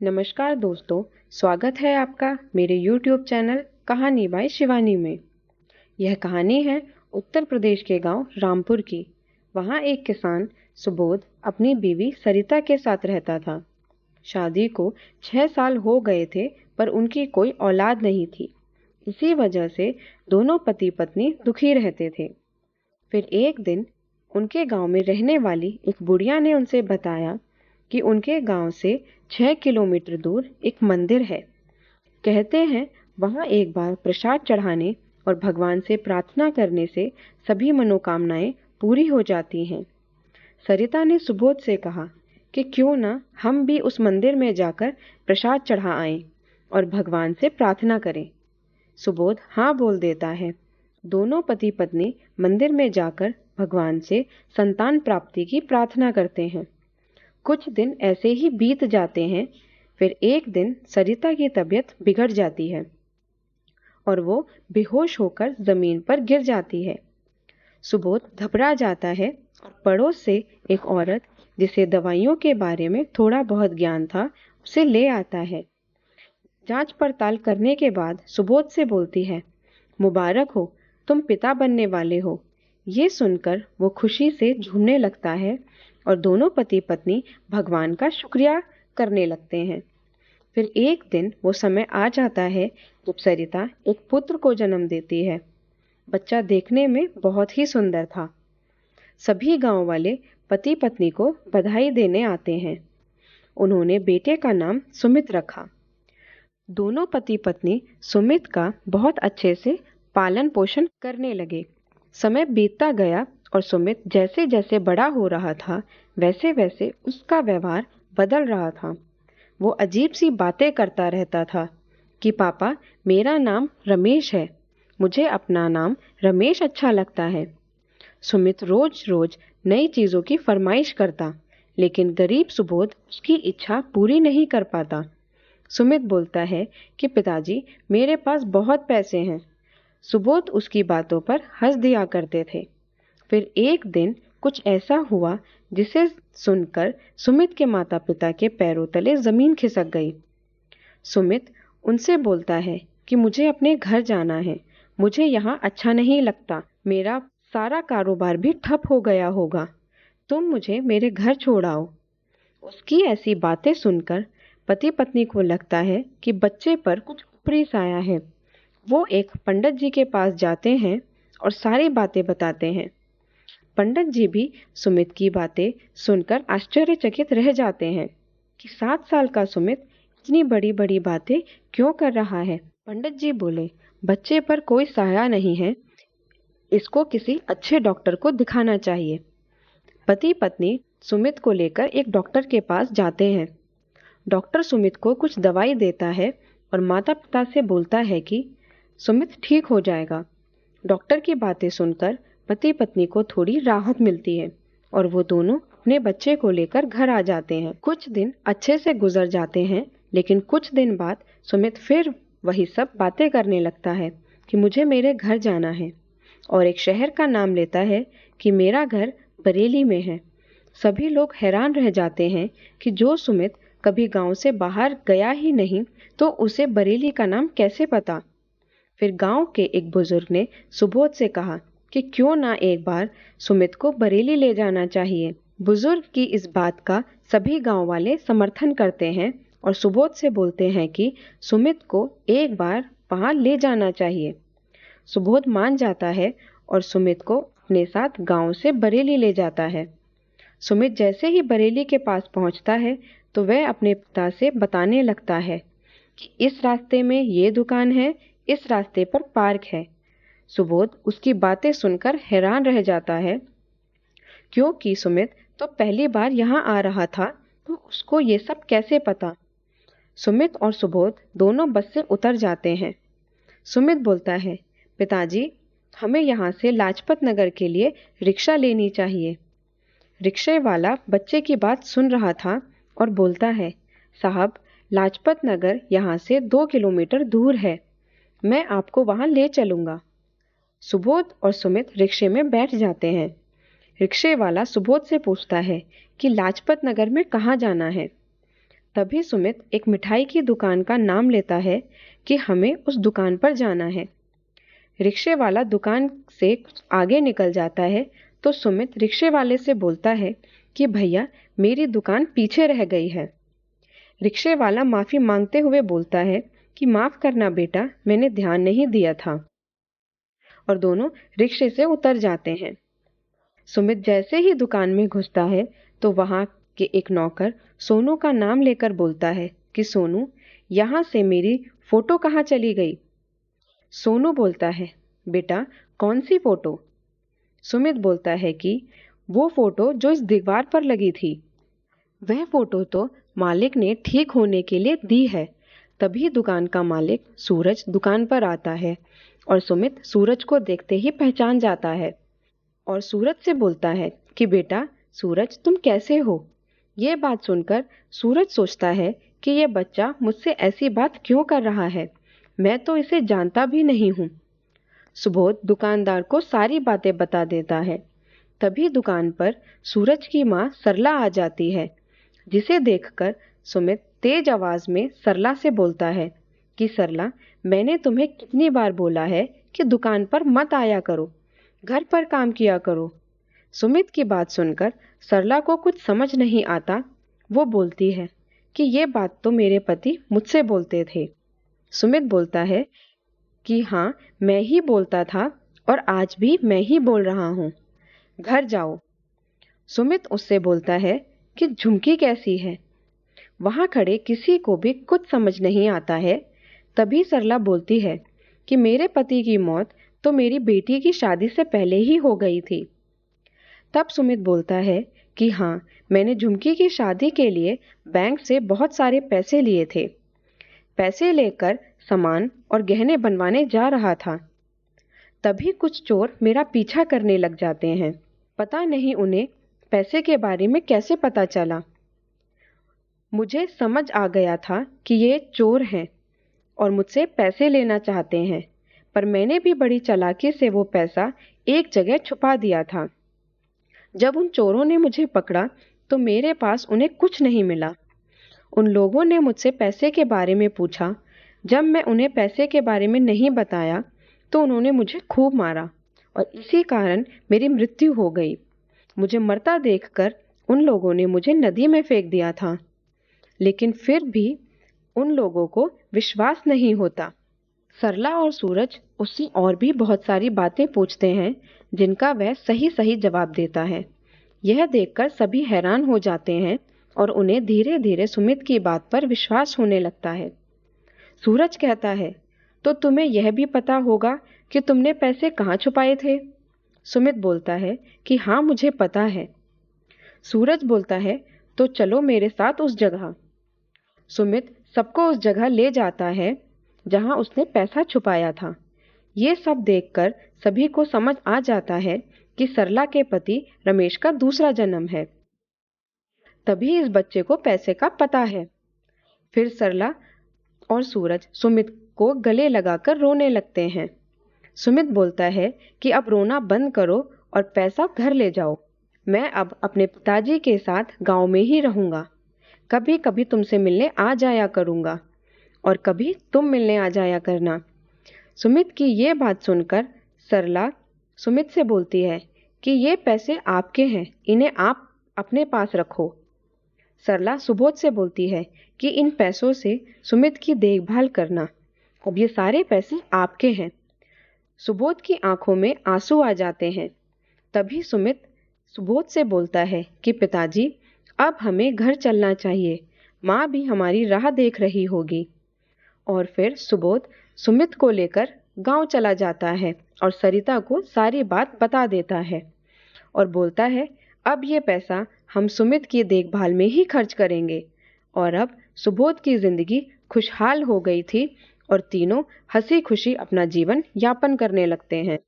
नमस्कार दोस्तों, स्वागत है आपका मेरे YouTube चैनल कहानी बाय शिवानी में। यह कहानी है उत्तर प्रदेश के गांव रामपुर की। वहां एक किसान सुबोध अपनी बीवी सरिता के साथ रहता था। शादी को 6 साल हो गए थे, पर उनकी कोई औलाद नहीं थी। इसी वजह से दोनों पति पत्नी दुखी रहते थे। फिर एक दिन उनके गांव में रहने वाली एक बुढ़िया ने उनसे बताया कि उनके गांव से 6 किलोमीटर दूर एक मंदिर है। कहते हैं वहां एक बार प्रसाद चढ़ाने और भगवान से प्रार्थना करने से सभी मनोकामनाएं पूरी हो जाती हैं। सरिता ने सुबोध से कहा कि क्यों ना हम भी उस मंदिर में जाकर प्रसाद चढ़ा आएं और भगवान से प्रार्थना करें। सुबोध हाँ बोल देता है। दोनों पति पत्नी मंदिर में जाकर भगवान से संतान प्राप्ति की प्रार्थना करते हैं। कुछ दिन ऐसे ही बीत जाते हैं। फिर एक दिन सरिता की तबीयत बिगड़ जाती है और वो बेहोश होकर जमीन पर गिर जाती है। सुबोध घबरा जाता है और पड़ोस से एक औरत जिसे दवाइयों के बारे में थोड़ा बहुत ज्ञान था उसे ले आता है। जांच पड़ताल करने के बाद सुबोध से बोलती है, मुबारक हो, तुम पिता बनने वाले हो। ये सुनकर वो खुशी से झूमने लगता है और दोनों पति पत्नी भगवान का शुक्रिया करने लगते हैं। फिर एक दिन वो समय आ जाता है जब सरिता एक पुत्र को जन्म देती है। बच्चा देखने में बहुत ही सुंदर था। सभी गांव वाले पति पत्नी को बधाई देने आते हैं। उन्होंने बेटे का नाम सुमित रखा। दोनों पति पत्नी सुमित का बहुत अच्छे से पालन पोषण करने लगे। समय बीतता गया और सुमित जैसे जैसे बड़ा हो रहा था वैसे वैसे उसका व्यवहार बदल रहा था। वो अजीब सी बातें करता रहता था कि पापा, मेरा नाम रमेश है, मुझे अपना नाम रमेश अच्छा लगता है। सुमित रोज रोज नई चीज़ों की फरमाइश करता, लेकिन गरीब सुबोध उसकी इच्छा पूरी नहीं कर पाता। सुमित बोलता है कि पिताजी, मेरे पास बहुत पैसे हैं। सुबोध उसकी बातों पर हंस दिया करते थे। फिर एक दिन कुछ ऐसा हुआ जिसे सुनकर सुमित के माता पिता के पैरों तले जमीन खिसक गई। सुमित उनसे बोलता है कि मुझे अपने घर जाना है, मुझे यहाँ अच्छा नहीं लगता, मेरा सारा कारोबार भी ठप हो गया होगा, तुम मुझे मेरे घर छोड़ आओ। उसकी ऐसी बातें सुनकर पति पत्नी को लगता है कि बच्चे पर कुछ ऊपरी साया है। वो एक पंडित जी के पास जाते हैं और सारी बातें बताते हैं। पंडित जी भी सुमित की बातें सुनकर आश्चर्यचकित रह जाते हैं कि 7 साल का सुमित इतनी बड़ी बड़ी बातें क्यों कर रहा है। पंडित जी बोले, बच्चे पर कोई साया नहीं है, इसको किसी अच्छे डॉक्टर को दिखाना चाहिए। पति पत्नी सुमित को लेकर एक डॉक्टर के पास जाते हैं। डॉक्टर सुमित को कुछ दवाई देता है और माता पिता से बोलता है कि सुमित ठीक हो जाएगा। डॉक्टर की बातें सुनकर पति पत्नी को थोड़ी राहत मिलती है और वो दोनों अपने बच्चे को लेकर घर आ जाते हैं। कुछ दिन अच्छे से गुजर जाते हैं, लेकिन कुछ दिन बाद सुमित फिर वही सब बातें करने लगता है कि मुझे मेरे घर जाना है, और एक शहर का नाम लेता है कि मेरा घर बरेली में है। सभी लोग हैरान रह जाते हैं कि जो सुमित कभी गांव से बाहर गया ही नहीं, तो उसे बरेली का नाम कैसे पता। फिर गांव के एक बुजुर्ग ने सुबोध से कहा कि क्यों ना एक बार सुमित को बरेली ले जाना चाहिए। बुजुर्ग की इस बात का सभी गांव वाले समर्थन करते हैं और सुबोध से बोलते हैं कि सुमित को एक बार वहां ले जाना चाहिए। सुबोध मान जाता है और सुमित को अपने साथ गांव से बरेली ले जाता है। सुमित जैसे ही बरेली के पास पहुंचता है तो वह अपने पिता से बताने लगता है कि इस रास्ते में ये दुकान है, इस रास्ते पर पार्क है। सुबोध उसकी बातें सुनकर हैरान रह जाता है, क्योंकि सुमित तो पहली बार यहाँ आ रहा था, तो उसको ये सब कैसे पता। सुमित और सुबोध दोनों बस से उतर जाते हैं। सुमित बोलता है, पिताजी, हमें यहाँ से लाजपत नगर के लिए रिक्शा लेनी चाहिए। रिक्शे वाला बच्चे की बात सुन रहा था और बोलता है, साहब, लाजपत नगर यहाँ से 2 किलोमीटर दूर है, मैं आपको वहाँ ले चलूँगा। सुबोध और सुमित रिक्शे में बैठ जाते हैं। रिक्शे वाला सुबोध से पूछता है कि लाजपत नगर में कहाँ जाना है। तभी सुमित एक मिठाई की दुकान का नाम लेता है कि हमें उस दुकान पर जाना है। रिक्शे वाला दुकान से कुछ आगे निकल जाता है तो सुमित रिक्शे वाले से बोलता है कि भैया, मेरी दुकान पीछे रह गई है। रिक्शे वाला माफी मांगते हुए बोलता है कि माफ करना बेटा, मैंने ध्यान नहीं दिया था। और दोनों रिक्शे से उतर जाते हैं। सुमित जैसे ही दुकान में घुसता है तो वहां के एक नौकर सोनू का नाम लेकर बोलता है कि सोनू, यहाँ से मेरी फोटो कहाँ चली गई? सोनू बोलता है, बेटा कौन सी फोटो? सुमित बोलता है कि वो फोटो जो इस दीवार पर लगी थी। वह फोटो तो मालिक ने ठीक होने के लिए दी है। तभी दुकान का मालिक सूरज दुकान पर आता है और सुमित सूरज को देखते ही पहचान जाता है और सूरज से बोलता है कि बेटा सूरज, तुम कैसे हो? ये बात सुनकर सूरज सोचता है कि ये बच्चा मुझसे ऐसी बात क्यों कर रहा है, मैं तो इसे जानता भी नहीं हूँ। सुबोध दुकानदार को सारी बातें बता देता है। तभी दुकान पर सूरज की माँ सरला आ जाती है, जिसे देखकर सुमित तेज आवाज में सरला से बोलता है कि सरला, मैंने तुम्हें कितनी बार बोला है कि दुकान पर मत आया करो, घर पर काम किया करो। सुमित की बात सुनकर सरला को कुछ समझ नहीं आता। वो बोलती है कि ये बात तो मेरे पति मुझसे बोलते थे। सुमित बोलता है कि हाँ, मैं ही बोलता था और आज भी मैं ही बोल रहा हूँ, घर जाओ। सुमित उससे बोलता है कि झुमकी कैसी है? वहां खड़े किसी को भी कुछ समझ नहीं आता है। तभी सरला बोलती है कि मेरे पति की मौत तो मेरी बेटी की शादी से पहले ही हो गई थी। तब सुमित बोलता है कि हाँ, मैंने झुमकी की शादी के लिए बैंक से बहुत सारे पैसे लिए थे। पैसे लेकर सामान और गहने बनवाने जा रहा था। तभी कुछ चोर मेरा पीछा करने लग जाते हैं। पता नहीं उन्हें पैसे के बारे में कैसे पता चला। मुझे समझ आ गया था कि ये चोर हैं और मुझसे पैसे लेना चाहते हैं, पर मैंने भी बड़ी चालाकी से वो पैसा एक जगह छुपा दिया था। जब उन चोरों ने मुझे पकड़ा तो मेरे पास उन्हें कुछ नहीं मिला। उन लोगों ने मुझसे पैसे के बारे में पूछा। जब मैं उन्हें पैसे के बारे में नहीं बताया तो उन्होंने मुझे खूब मारा और इसी कारण मेरी मृत्यु हो गई। मुझे मरता देखकर उन लोगों ने मुझे नदी में फेंक दिया था, लेकिन फिर भी उन लोगों को विश्वास नहीं होता। सरला और सूरज उससे और भी बहुत सारी बातें पूछते हैं जिनका वह सही सही जवाब देता है। यह देखकर सभी हैरान हो जाते हैं और उन्हें धीरे धीरे सुमित की बात पर विश्वास होने लगता है। सूरज कहता है, तो तुम्हें यह भी पता होगा कि तुमने पैसे कहाँ छुपाए थे? सुमित बोलता है कि हाँ, मुझे पता है। सूरज बोलता है, तो चलो मेरे साथ उस जगह। सुमित सबको उस जगह ले जाता है जहां उसने पैसा छुपाया था। ये सब देखकर सभी को समझ आ जाता है कि सरला के पति रमेश का दूसरा जन्म है। तभी इस बच्चे को पैसे का पता है। फिर सरला और सूरज सुमित को गले लगाकर रोने लगते हैं। सुमित बोलता है कि अब रोना बंद करो और पैसा घर ले जाओ। मैं अब अपने पिताजी के साथ गांव में ही रहूंगा। कभी कभी तुमसे मिलने आ जाया करूंगा और कभी तुम मिलने आ जाया करना। सुमित की ये बात सुनकर सरला सुमित से बोलती है कि ये पैसे आपके हैं, इन्हें आप अपने पास रखो। सरला सुबोध से बोलती है कि इन पैसों से सुमित की देखभाल करना, अब ये सारे पैसे आपके हैं। सुबोध की आंखों में आंसू आ जाते हैं। तभी सुमित सुबोध से बोलता है कि पिताजी, अब हमें घर चलना चाहिए, माँ भी हमारी राह देख रही होगी। और फिर सुबोध सुमित को लेकर गांव चला जाता है और सरिता को सारी बात बता देता है और बोलता है, अब ये पैसा हम सुमित की देखभाल में ही खर्च करेंगे। और अब सुबोध की जिंदगी खुशहाल हो गई थी और तीनों हंसी खुशी अपना जीवन यापन करने लगते हैं।